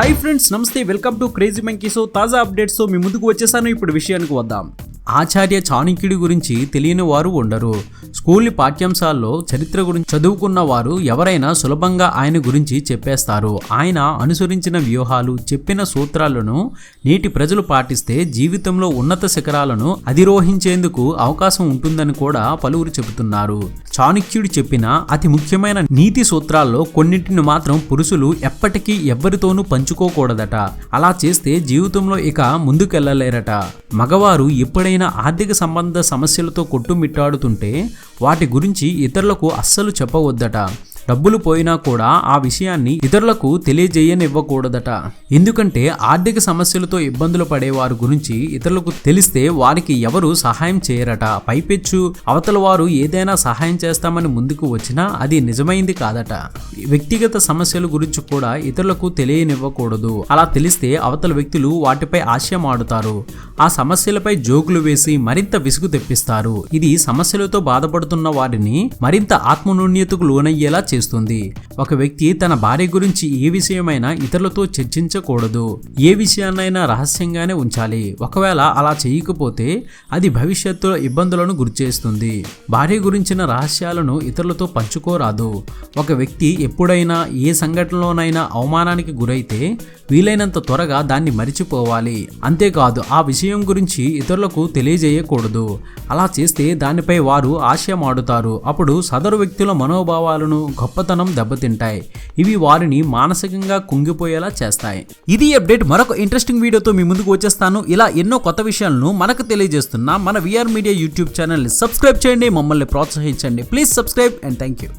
Hi friends, నమస్తే. Welcome to crazy monkey. So తాజా updates తో మీ ముందుకు వచ్చేసాను. ఇప్పుడు విషయానికి వద్దాం. ఆచార్య చాణక్యుడి గురించి తెలియని వారు ఉండరు. స్కూల్ పాఠ్యాంశాల్లో చరిత్ర గురించి చదువుకున్న వారు ఎవరైనా సులభంగా ఆయన గురించి చెప్పేస్తారు. ఆయన అనుసరించిన వ్యూహాలు, చెప్పిన సూత్రాలను నేటి ప్రజలు పాటిస్తే జీవితంలో ఉన్నత శిఖరాలను అధిరోహించేందుకు అవకాశం ఉంటుందని కూడా పలువురు చెబుతున్నారు. చాణక్యుడు చెప్పిన అతి ముఖ్యమైన నీతి సూత్రాల్లో కొన్నింటిని మాత్రం పురుషులు ఎప్పటికీ ఎవ్వరితోనూ పంచుకోకూడదట. అలా చేస్తే జీవితంలో ఇక ముందుకెళ్లలేరట. మగవారు ఎప్పుడైనా ఆర్థిక సంబంధ సమస్యలతో కొట్టుమిట్టాడుతుంటే వాటి గురించి ఇతరులకు అస్సలు చెప్పవద్దట. డబ్బులు పోయినా కూడా ఆ విషయాన్ని ఇతరులకు తెలియజేయనివ్వకూడదట. ఎందుకంటే ఆర్థిక సమస్యలతో ఇబ్బందులు పడేవారి గురించి ఇతరులకు తెలిస్తే వారికి ఎవరు సహాయం చేయరట. పైపెచ్చు అవతల వారు ఏదైనా సహాయం చేస్తామని ముందుకు వచ్చినా అది నిజమైంది కాదట. వ్యక్తిగత సమస్యల గురించి కూడా ఇతరులకు తెలియనివ్వకూడదు. అలా తెలిస్తే అవతల వ్యక్తులు వాటిపై ఆశయమాడుతారు. ఆ సమస్యలపై జోకులు వేసి మరింత విసుగు తెప్పిస్తారు. ఇది సమస్యలతో బాధపడుతున్న వారిని మరింత ఆత్మన్యూన్యతకు లోనయ్యేలా చేస్తుంది. ఒక వ్యక్తి తన భార్య గురించి ఏ విషయమైనా ఇతరులతో చర్చించకూడదు. ఏ విషయాన్నైనా రహస్యంగానే ఉంచాలి. ఒకవేళ అలా చేయకపోతే అది భవిష్యత్తులో ఇబ్బందులను గురిచేస్తుంది. భార్య గురించిన రహస్యాలను ఇతరులతో పంచుకోరాదు. ఒక వ్యక్తి ఎప్పుడైనా ఏ సంఘటనలోనైనా అవమానానికి గురైతే వీలైనంత త్వరగా దాన్ని మరిచిపోవాలి. అంతేకాదు ఆ విషయం గురించి ఇతరులకు తెలియజేయకూడదు. అలా చేస్తే దానిపై వారు ఆశయమాడుతారు. అప్పుడు సదరు వ్యక్తుల మనోభావాలను, గొప్పతనం దెబ్బతింటాయి. ఇవి వారిని మానసికంగా కుంగిపోయేలా చేస్తాయి. ఇది అప్డేట్. మరొక ఇంట్రెస్టింగ్ వీడియోతో మీ ముందుకు వచ్చేస్తాను. ఇలా ఎన్నో కొత్త విషయాలను మనకు తెలియజేస్తున్న మన విఆర్ మీడియా యూట్యూబ్ ఛానల్ని సబ్స్క్రైబ్ చేయండి. మమ్మల్ని ప్రోత్సహించండి. Please subscribe and thank you.